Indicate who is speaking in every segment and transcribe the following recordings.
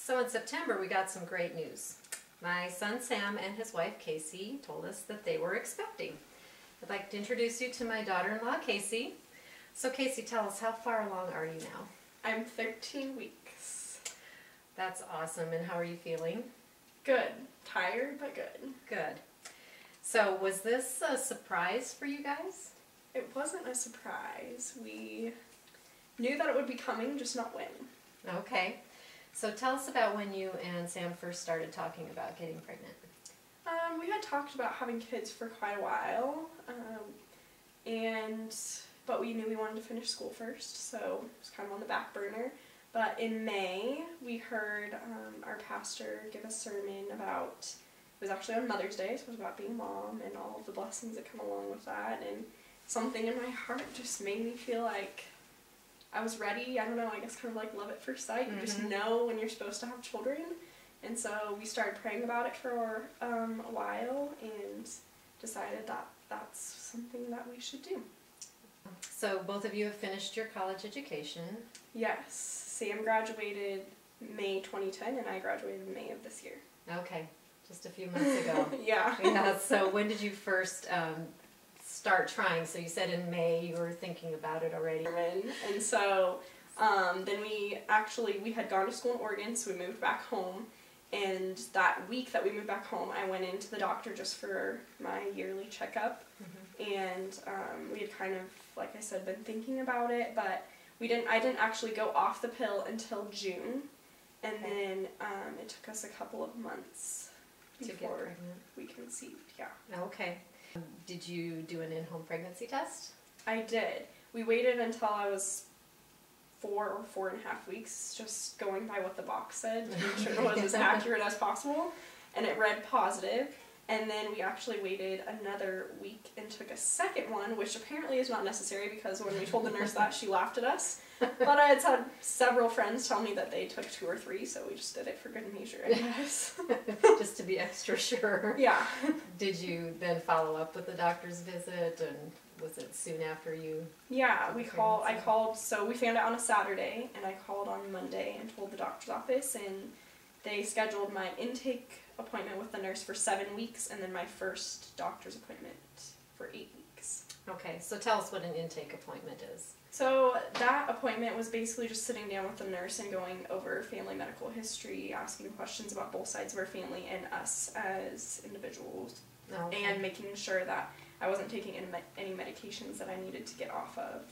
Speaker 1: So in September we got some great news. My son Sam and his wife Casey told us that they were expecting. I'd like to introduce you to my daughter-in-law Casey. So Casey, tell us, how far along are you now?
Speaker 2: I'm 13 weeks.
Speaker 1: That's awesome. And how are you feeling?
Speaker 2: Good. Tired, but good.
Speaker 1: Good. So was this a surprise for you guys?
Speaker 2: It wasn't a surprise. We knew that it would be coming, just not when.
Speaker 1: Okay. So tell us about when you and Sam first started talking about getting pregnant.
Speaker 2: We had talked about having kids for quite a while, but we knew we wanted to finish school first, so it was kind of on the back burner. But in May, we heard our pastor give a sermon about, it was actually on Mother's Day, so it was about being mom and all of the blessings that come along with that, and something in my heart just made me feel like I was ready. I don't know, I guess kind of like love at first sight. You just know when you're supposed to have children. And so we started praying about it for a while and decided that that's something that we should do.
Speaker 1: So both of you have finished your college education.
Speaker 2: Yes. Sam graduated May 2010 and I graduated May of this year.
Speaker 1: Okay, just a few months ago.
Speaker 2: Yeah.
Speaker 1: Yeah. So when did you first start trying? So you said in May you were thinking about it already.
Speaker 2: And so then we had gone to school in Oregon, so we moved back home. And that week that we moved back home, I went into the doctor just for my yearly checkup. And we had kind of, like I said, been thinking about it, but I didn't actually go off the pill until June. And then it took us a couple of months before we conceived, yeah.
Speaker 1: Okay. Did you do an in-home pregnancy test?
Speaker 2: I did. We waited until I was 4 or 4.5 weeks, just going by what the box said to make sure it was as accurate as possible, and it read positive. And then we actually waited another week and took a second one, which apparently is not necessary because when we told the nurse that, she laughed at us. But I had several friends tell me that they took 2 or 3, so we just did it for good measure, I guess.
Speaker 1: Just to be extra sure.
Speaker 2: Yeah.
Speaker 1: Did you then follow up with the doctor's visit, and was it soon after you?
Speaker 2: Yeah, I called, so we found out on a Saturday, and I called on Monday and told the doctor's office, and they scheduled my intake appointment with the nurse for 7 weeks, and then my first doctor's appointment for 8 weeks.
Speaker 1: Okay, so tell us what an intake appointment is.
Speaker 2: So that appointment was basically just sitting down with the nurse and going over family medical history, asking questions about both sides of our family and us as individuals, and making sure that I wasn't taking any medications that I needed to get off of.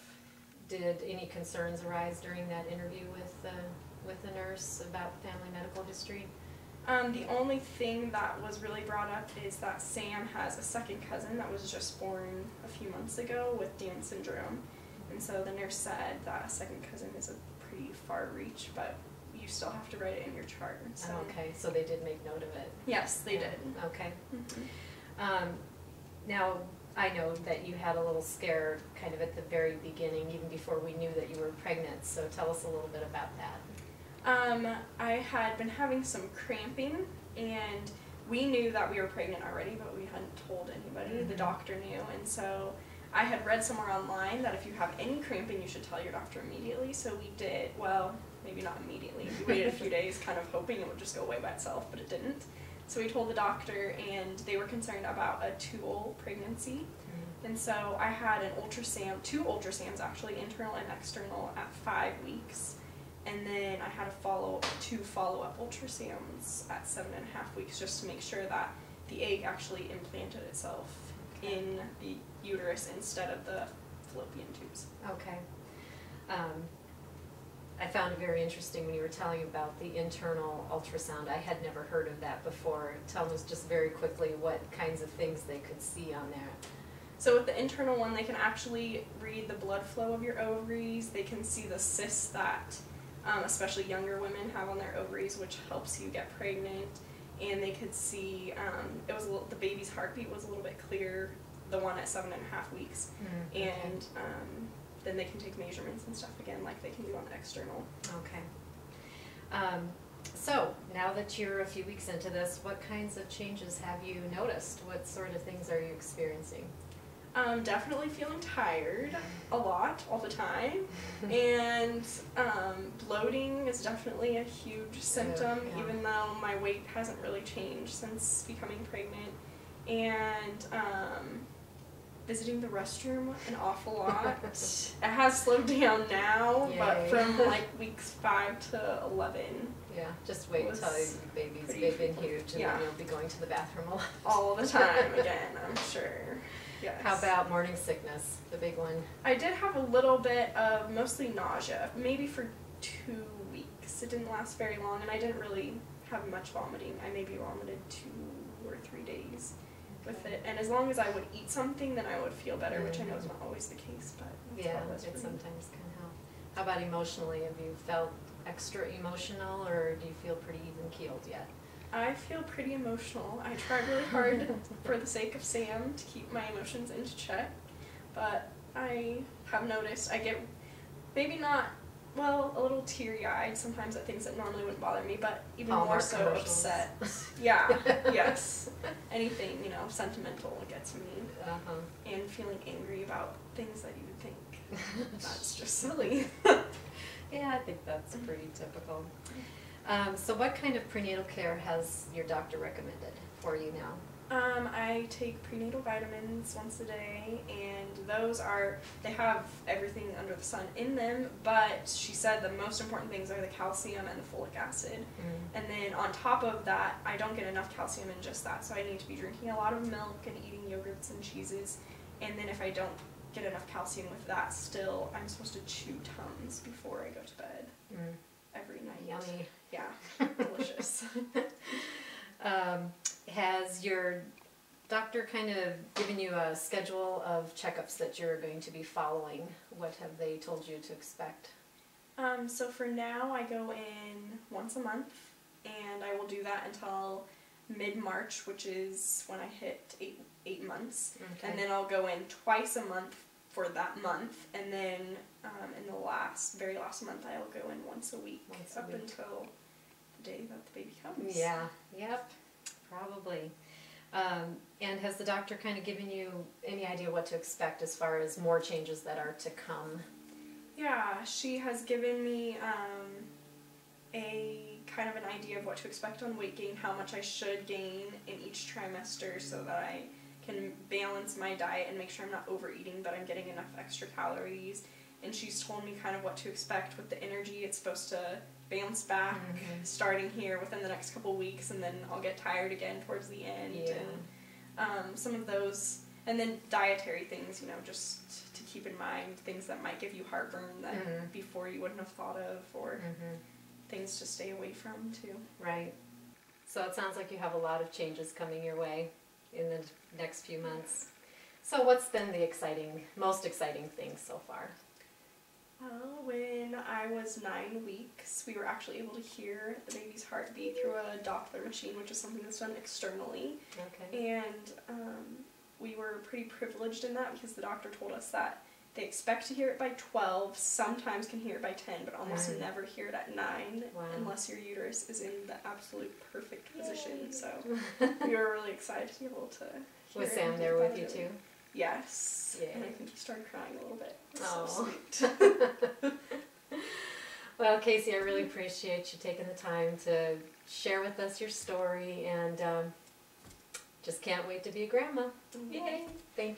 Speaker 1: Did any concerns arise during that interview with the nurse about family medical history?
Speaker 2: The only thing that was really brought up is that Sam has a second cousin that was just born a few months ago with Down syndrome. And so the nurse said that a second cousin is a pretty far reach, but you still have to write it in your chart. So.
Speaker 1: Okay, so they did make note of it.
Speaker 2: Yes, they did.
Speaker 1: Okay. Now, I know that you had a little scare kind of at the very beginning, even before we knew that you were pregnant, so tell us a little bit about that.
Speaker 2: I had been having some cramping, and we knew that we were pregnant already, but we hadn't told anybody. The doctor knew, and so I had read somewhere online that if you have any cramping, you should tell your doctor immediately, so we did. Well, maybe not immediately. We waited a few days kind of hoping it would just go away by itself, but it didn't. So we told the doctor, and they were concerned about a two-ol pregnancy. And so I had an ultrasound, 2 ultrasounds actually, internal and external, at 5 weeks. And then I had 2 follow-up ultrasounds at 7.5 weeks, just to make sure that the egg actually implanted itself in the uterus instead of the fallopian tubes.
Speaker 1: Okay. I found it very interesting when you were telling about the internal ultrasound. I had never heard of that before. Tell us just very quickly what kinds of things they could see on there.
Speaker 2: So with the internal one, they can actually read the blood flow of your ovaries. They can see the cysts that especially younger women have on their ovaries, which helps you get pregnant. And they could see, the baby's heartbeat was a little bit clearer, the one at 7.5 weeks. And then they can take measurements and stuff again, like they can do on the external.
Speaker 1: Okay. So, now that you're a few weeks into this, what kinds of changes have you noticed? What sort of things are you experiencing?
Speaker 2: Definitely feeling tired a lot, all the time. And bloating is definitely a huge symptom,
Speaker 1: Yeah.
Speaker 2: even though my weight hasn't really changed since becoming pregnant. And visiting the restroom an awful lot. It has slowed down now,
Speaker 1: Yay.
Speaker 2: but from like weeks 5 to 11,
Speaker 1: Yeah, just wait
Speaker 2: was
Speaker 1: until your baby's
Speaker 2: pretty
Speaker 1: big and
Speaker 2: frequent.
Speaker 1: huge, and
Speaker 2: Yeah.
Speaker 1: then you'll be going to the bathroom a lot.
Speaker 2: all the time again, I'm sure. Yes.
Speaker 1: How about morning sickness, the big one?
Speaker 2: I did have a little bit of mostly nausea, maybe for 2 weeks. It didn't last very long, and I didn't really have much vomiting. I maybe vomited 2 or 3 days with it. And as long as I would eat something, then I would feel better, which I know is not always the case, but that's
Speaker 1: Yeah,
Speaker 2: how it was
Speaker 1: it
Speaker 2: for me.
Speaker 1: sometimes can help. How about emotionally? Have you felt extra emotional, or do you feel pretty even keeled yet?
Speaker 2: I feel pretty emotional. I try really hard for the sake of Sam to keep my emotions into check, but I have noticed I get maybe not, well, a little teary-eyed sometimes at things that normally wouldn't bother me, but even more
Speaker 1: Hallmark
Speaker 2: so
Speaker 1: commercials.
Speaker 2: upset. Yeah, yes. Anything, sentimental gets me,
Speaker 1: Uh-huh.
Speaker 2: and feeling angry about things that you would think that's just silly.
Speaker 1: Yeah, I think that's pretty typical. So what kind of prenatal care has your doctor recommended for you now?
Speaker 2: I take prenatal vitamins once a day, and they have everything under the sun in them, but she said the most important things are the calcium and the folic acid. And then on top of that, I don't get enough calcium in just that, so I need to be drinking a lot of milk and eating yogurts and cheeses. And then if I don't get enough calcium with that, still, I'm supposed to chew Tums before I go to bed every night.
Speaker 1: Yummy.
Speaker 2: Yeah, delicious.
Speaker 1: Has your doctor kind of given you a schedule of checkups that you're going to be following? What have they told you to expect?
Speaker 2: So for now, I go in once a month, and I will do that until mid-March, which is when I hit eight months.
Speaker 1: Okay.
Speaker 2: And then I'll go in twice a month for that month, and then in the very last month, I'll go in once a week until the day that the baby comes.
Speaker 1: Yeah, yep, probably. And has the doctor kind of given you any idea what to expect as far as more changes that are to come?
Speaker 2: Yeah, she has given me a kind of an idea of what to expect on weight gain, how much I should gain in each trimester so that I can balance my diet and make sure I'm not overeating but I'm getting enough extra calories. And she's told me kind of what to expect with the energy. It's supposed to bounce back starting here within the next couple weeks, and then I'll get tired again towards the end.
Speaker 1: Yeah.
Speaker 2: And some of those, and then dietary things, just to keep in mind, things that might give you heartburn that before you wouldn't have thought of, or things to stay away from too.
Speaker 1: Right. So it sounds like you have a lot of changes coming your way in the next few months. So what's been the most exciting thing so far?
Speaker 2: Well, when I was 9 weeks, we were actually able to hear the baby's heartbeat through a Doppler machine, which is something that's done externally.
Speaker 1: Okay.
Speaker 2: And we were pretty privileged in that because the doctor told us that they expect to hear it by 12, sometimes can hear it by 10, but almost never hear it at 9 unless your uterus is in the absolute perfect position. So we were really excited to be able to hear
Speaker 1: Was
Speaker 2: it.
Speaker 1: Sam there with you too?
Speaker 2: Yes.
Speaker 1: Yay.
Speaker 2: And I think he started crying a little bit. It was
Speaker 1: Oh.
Speaker 2: so sweet.
Speaker 1: Well, Casey, I really appreciate you taking the time to share with us your story, and just can't wait to be a grandma. Yay! Thank you.